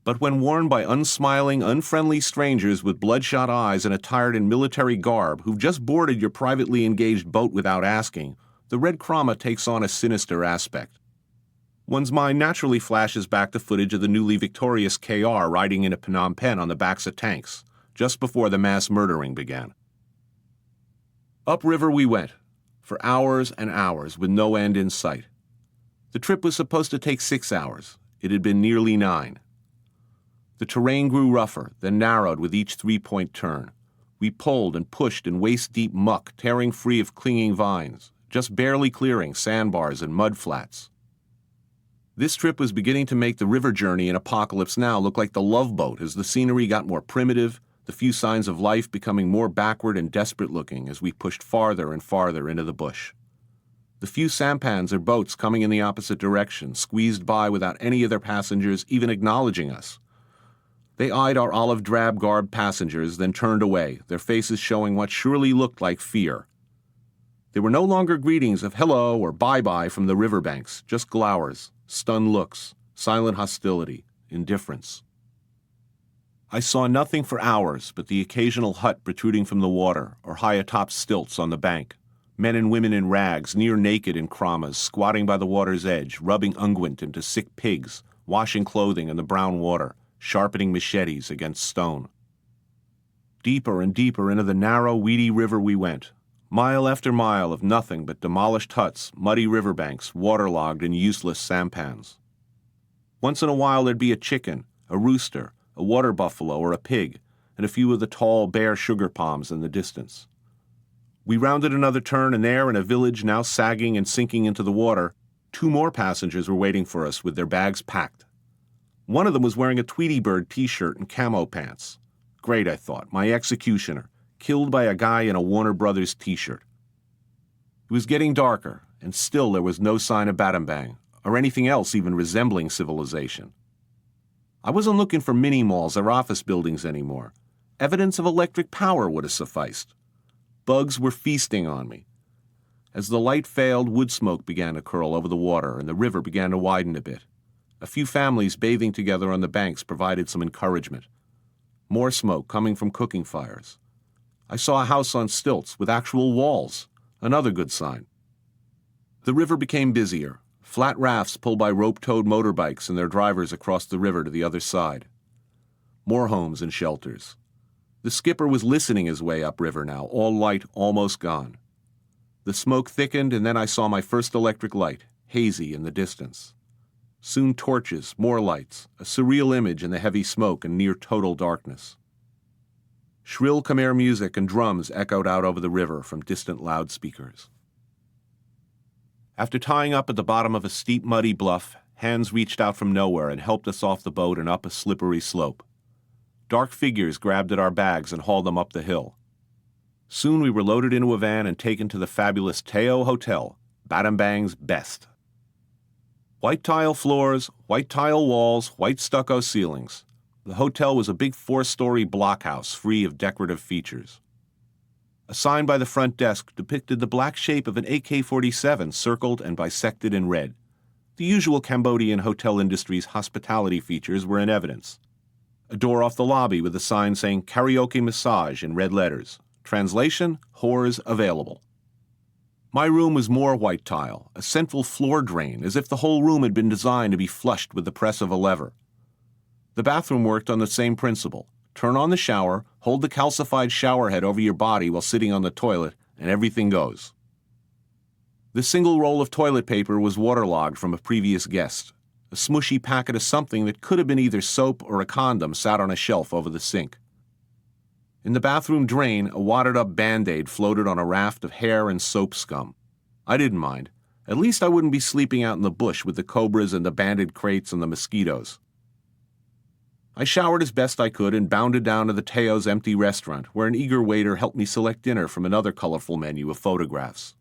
But when worn by unsmiling, unfriendly strangers with bloodshot eyes and attired in military garb who've just boarded your privately engaged boat without asking, the red krama takes on a sinister aspect. One's mind naturally flashes back to footage of the newly victorious KR riding into Phnom Penh on the backs of tanks, just before the mass murdering began. Upriver we went, for hours and hours, with no end in sight. The trip was supposed to take 6 hours. It had been nearly 9. The terrain grew rougher, then narrowed with each 3-point turn. We pulled and pushed in waist-deep muck, tearing free of clinging vines, just barely clearing sandbars and mud flats. This trip was beginning to make the river journey in Apocalypse Now look like the Love Boat as the scenery got more primitive, the few signs of life becoming more backward and desperate-looking as we pushed farther and farther into the bush. The few sampans or boats coming in the opposite direction squeezed by without any of their passengers even acknowledging us. They eyed our olive-drab-garbed passengers, then turned away, their faces showing what surely looked like fear. There were no longer greetings of hello or bye-bye from the riverbanks, just glowers, stunned looks, silent hostility, indifference. I saw nothing for hours but the occasional hut protruding from the water or high atop stilts on the bank, men and women in rags, near naked in kramas, squatting by the water's edge, rubbing unguent into sick pigs, washing clothing in the brown water, sharpening machetes against stone. Deeper and deeper into the narrow, weedy river we went, mile after mile of nothing but demolished huts, muddy riverbanks, waterlogged and useless sampans. Once in a while there'd be a chicken, a rooster, a water buffalo or a pig, and a few of the tall, bare sugar palms in the distance. We rounded another turn, and there, in a village now sagging and sinking into the water, 2 more passengers were waiting for us with their bags packed. One of them was wearing a Tweety Bird t-shirt and camo pants. Great, I thought, my executioner, killed by a guy in a Warner Brothers t-shirt. It was getting darker, and still there was no sign of Battambang, or anything else even resembling civilization. I wasn't looking for mini-malls or office buildings anymore. Evidence of electric power would have sufficed. Bugs were feasting on me. As the light failed, wood smoke began to curl over the water, and the river began to widen a bit. A few families bathing together on the banks provided some encouragement. More smoke coming from cooking fires. I saw a house on stilts with actual walls, another good sign. The river became busier. Flat rafts pulled by rope-towed motorbikes and their drivers across the river to the other side. More homes and shelters. The skipper was listening his way upriver now, all light almost gone. The smoke thickened, and then I saw my first electric light, hazy in the distance. Soon torches, more lights, a surreal image in the heavy smoke and near total darkness. Shrill Khmer music and drums echoed out over the river from distant loudspeakers. After tying up at the bottom of a steep, muddy bluff, hands reached out from nowhere and helped us off the boat and up a slippery slope. Dark figures grabbed at our bags and hauled them up the hill. Soon we were loaded into a van and taken to the fabulous Teo Hotel, Battambang's best. White tile floors, white tile walls, white stucco ceilings. The hotel was a big 4-story blockhouse free of decorative features. A sign by the front desk depicted the black shape of an AK-47 circled and bisected in red. The usual Cambodian hotel industry's hospitality features were in evidence. A door off the lobby with a sign saying karaoke massage in red letters. Translation, whores available. My room was more white tile, a central floor drain, as if the whole room had been designed to be flushed with the press of a lever. The bathroom worked on the same principle. Turn on the shower, hold the calcified shower head over your body while sitting on the toilet, and everything goes. The single roll of toilet paper was waterlogged from a previous guest. A smushy packet of something that could have been either soap or a condom sat on a shelf over the sink. In the bathroom drain, a wadded-up Band-Aid floated on a raft of hair and soap scum. I didn't mind. At least I wouldn't be sleeping out in the bush with the cobras and the banded crates and the mosquitoes. I showered as best I could and bounded down to the Teo's empty restaurant, where an eager waiter helped me select dinner from another colorful menu of photographs.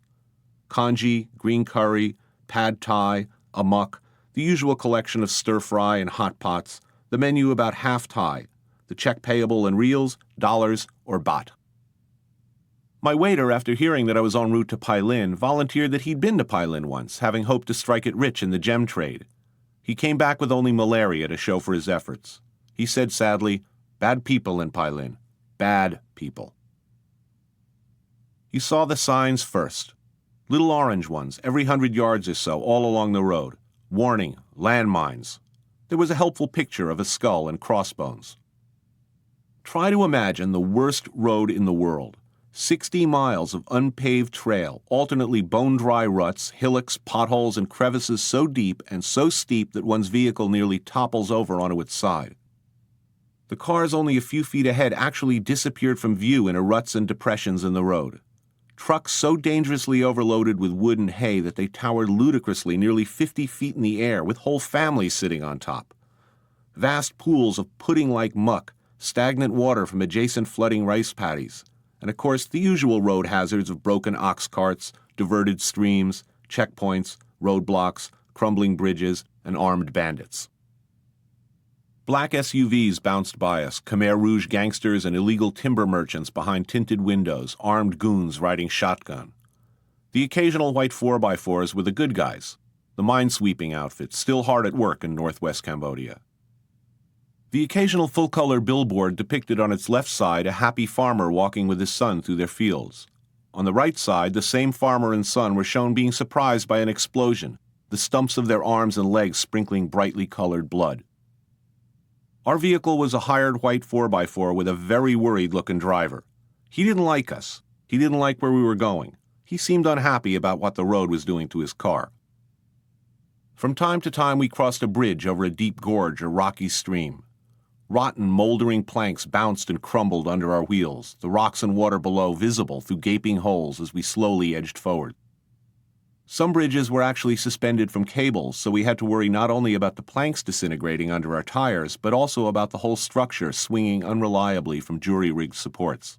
Congee, green curry, pad thai, amok, the usual collection of stir-fry and hot pots, the menu about half Thai, the check payable in reals, dollars, or baht. My waiter, after hearing that I was en route to Pailin, volunteered that he'd been to Pailin once, having hoped to strike it rich in the gem trade. He came back with only malaria to show for his efforts. He said sadly, "Bad people in Pailin. Bad people." You saw the signs first. Little orange ones, every 100 yards or so, all along the road. Warning, landmines. There was a helpful picture of a skull and crossbones. Try to imagine the worst road in the world. 60 miles of unpaved trail, alternately bone-dry ruts, hillocks, potholes, and crevices so deep and so steep that one's vehicle nearly topples over onto its side. The cars only a few feet ahead actually disappeared from view in ruts and depressions in the road. Trucks so dangerously overloaded with wood and hay that they towered ludicrously nearly 50 feet in the air with whole families sitting on top. Vast pools of pudding-like muck, stagnant water from adjacent flooding rice paddies, and of course the usual road hazards of broken ox carts, diverted streams, checkpoints, roadblocks, crumbling bridges, and armed bandits. Black SUVs bounced by us, Khmer Rouge gangsters and illegal timber merchants behind tinted windows, armed goons riding shotgun. The occasional white 4x4s were the good guys, the minesweeping outfits still hard at work in northwest Cambodia. The occasional full-color billboard depicted on its left side a happy farmer walking with his son through their fields. On the right side, the same farmer and son were shown being surprised by an explosion, the stumps of their arms and legs sprinkling brightly colored blood. Our vehicle was a hired white 4x4 with a very worried-looking driver. He didn't like us. He didn't like where we were going. He seemed unhappy about what the road was doing to his car. From time to time, we crossed a bridge over a deep gorge or rocky stream. Rotten, moldering planks bounced and crumbled under our wheels, the rocks and water below visible through gaping holes as we slowly edged forward. Some bridges were actually suspended from cables, so we had to worry not only about the planks disintegrating under our tires, but also about the whole structure swinging unreliably from jury-rigged supports.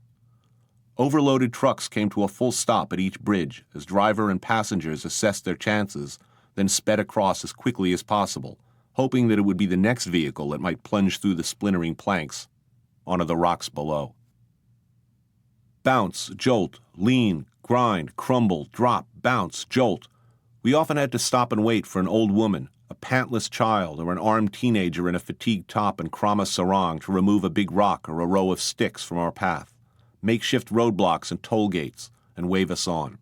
Overloaded trucks came to a full stop at each bridge as driver and passengers assessed their chances, then sped across as quickly as possible, hoping that it would be the next vehicle that might plunge through the splintering planks onto the rocks below. Bounce, jolt, lean, grind, crumble, drop, bounce, jolt. We often had to stop and wait for an old woman, a pantless child, or an armed teenager in a fatigued top and krama sarong to remove a big rock or a row of sticks from our path, makeshift roadblocks and toll gates, and wave us on.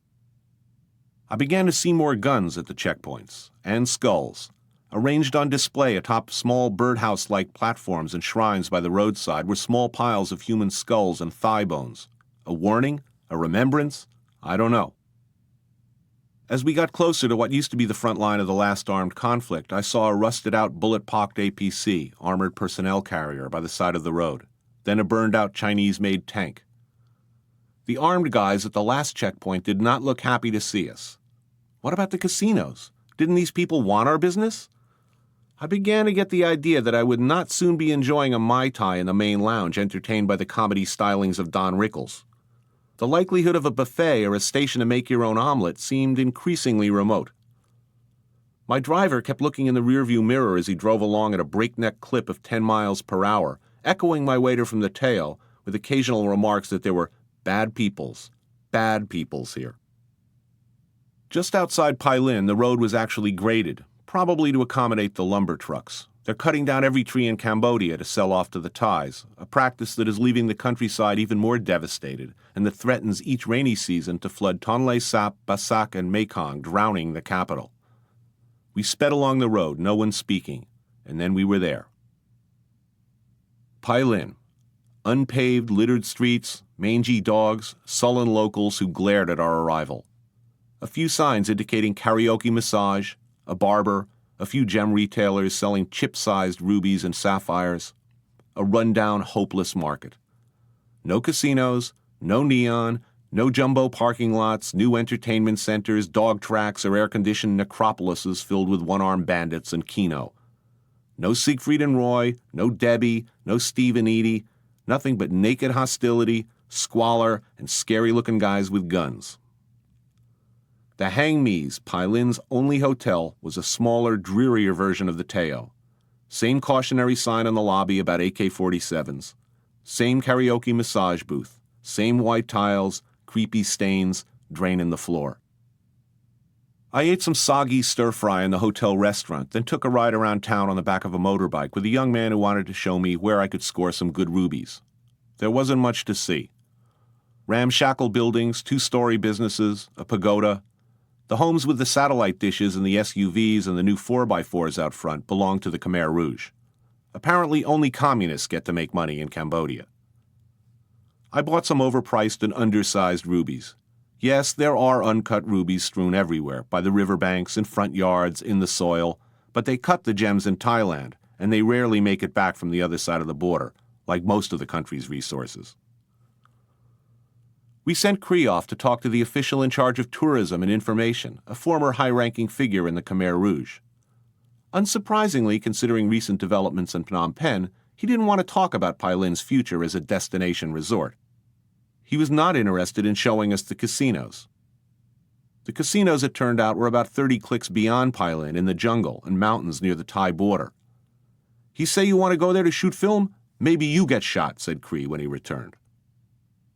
I began to see more guns at the checkpoints, and skulls. Arranged on display atop small birdhouse-like platforms and shrines by the roadside were small piles of human skulls and thigh bones. A warning? A remembrance? I don't know. As we got closer to what used to be the front line of the last armed conflict, I saw a rusted-out bullet-pocked APC, armored personnel carrier, by the side of the road, then a burned-out Chinese-made tank. The armed guys at the last checkpoint did not look happy to see us. What about the casinos? Didn't these people want our business? I began to get the idea that I would not soon be enjoying a Mai Tai in the main lounge entertained by the comedy stylings of Don Rickles. The likelihood of a buffet or a station to make your own omelet seemed increasingly remote. My driver kept looking in the rearview mirror as he drove along at a breakneck clip of 10 miles per hour, echoing my waiter from the tail with occasional remarks that there were bad peoples here. Just outside Pailin, the road was actually graded, probably to accommodate the lumber trucks. They're cutting down every tree in Cambodia to sell off to the Thais, a practice that is leaving the countryside even more devastated and that threatens each rainy season to flood Tonle Sap, Basak, and Mekong, drowning the capital. We sped along the road, no one speaking, and then we were there. Pailin. Unpaved, littered streets, mangy dogs, sullen locals who glared at our arrival. A few signs indicating karaoke massage, a barber, a few gem retailers selling chip-sized rubies and sapphires, a rundown, hopeless market. No casinos, no neon, no jumbo parking lots, new entertainment centers, dog tracks, or air-conditioned necropolises filled with one-armed bandits and keno. No Siegfried and Roy, no Debbie, no Steve and Edie, nothing but naked hostility, squalor, and scary-looking guys with guns. The Hang Me's, Pailin's only hotel, was a smaller, drearier version of the Teo. Same cautionary sign on the lobby about AK-47s. Same karaoke massage booth. Same white tiles, creepy stains, draining the floor. I ate some soggy stir-fry in the hotel restaurant, then took a ride around town on the back of a motorbike with a young man who wanted to show me where I could score some good rubies. There wasn't much to see. Ramshackle buildings, two-story businesses, a pagoda. The homes with the satellite dishes and the SUVs and the new 4x4s out front belong to the Khmer Rouge. Apparently only communists get to make money in Cambodia. I bought some overpriced and undersized rubies. Yes, there are uncut rubies strewn everywhere, by the riverbanks, in front yards, in the soil, but they cut the gems in Thailand, and they rarely make it back from the other side of the border, like most of the country's resources. We sent Cree off to talk to the official in charge of tourism and information, a former high-ranking figure in the Khmer Rouge. Unsurprisingly, considering recent developments in Phnom Penh, he didn't want to talk about Pailin's future as a destination resort. He was not interested in showing us the casinos. The casinos, it turned out, were about 30 clicks beyond Pailin in the jungle and mountains near the Thai border. "He say you want to go there to shoot film? Maybe you get shot," said Cree when he returned.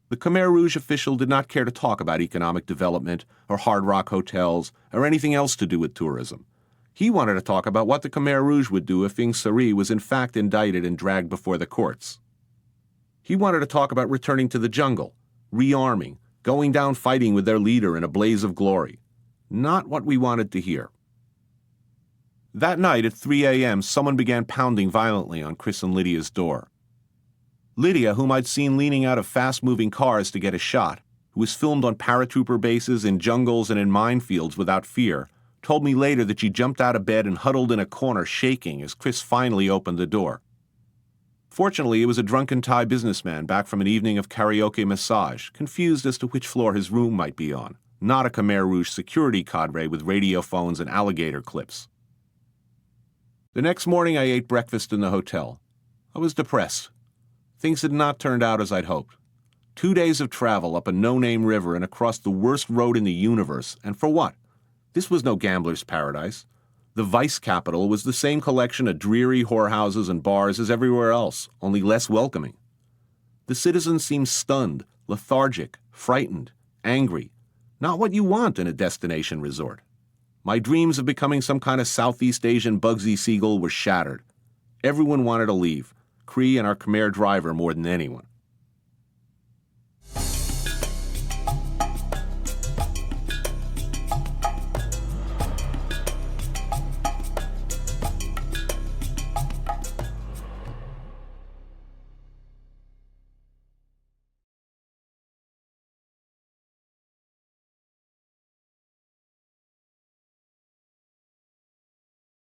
The Khmer Rouge official did not care to talk about economic development or Hard Rock hotels or anything else to do with tourism. He wanted to talk about what the Khmer Rouge would do if Ieng Sary was in fact indicted and dragged before the courts. He wanted to talk about returning to the jungle, rearming, going down fighting with their leader in a blaze of glory. Not what we wanted to hear. That night at 3 a.m., someone began pounding violently on Chris and Lydia's door. Lydia, whom I'd seen leaning out of fast-moving cars to get a shot, who was filmed on paratrooper bases, in jungles, and in minefields without fear, told me later that she jumped out of bed and huddled in a corner shaking as Chris finally opened the door. Fortunately, it was a drunken Thai businessman back from an evening of karaoke massage, confused as to which floor his room might be on, not a Khmer Rouge security cadre with radio phones and alligator clips. The next morning I ate breakfast in the hotel. I was depressed. Things had not turned out as I'd hoped. 2 days of travel up a no-name river and across the worst road in the universe, and for what? This was no gambler's paradise. The vice capital was the same collection of dreary whorehouses and bars as everywhere else, only less welcoming. The citizens seemed stunned, lethargic, frightened, angry. Not what you want in a destination resort. My dreams of becoming some kind of Southeast Asian Bugsy Siegel were shattered. Everyone wanted to leave, Cree and our Khmer driver more than anyone.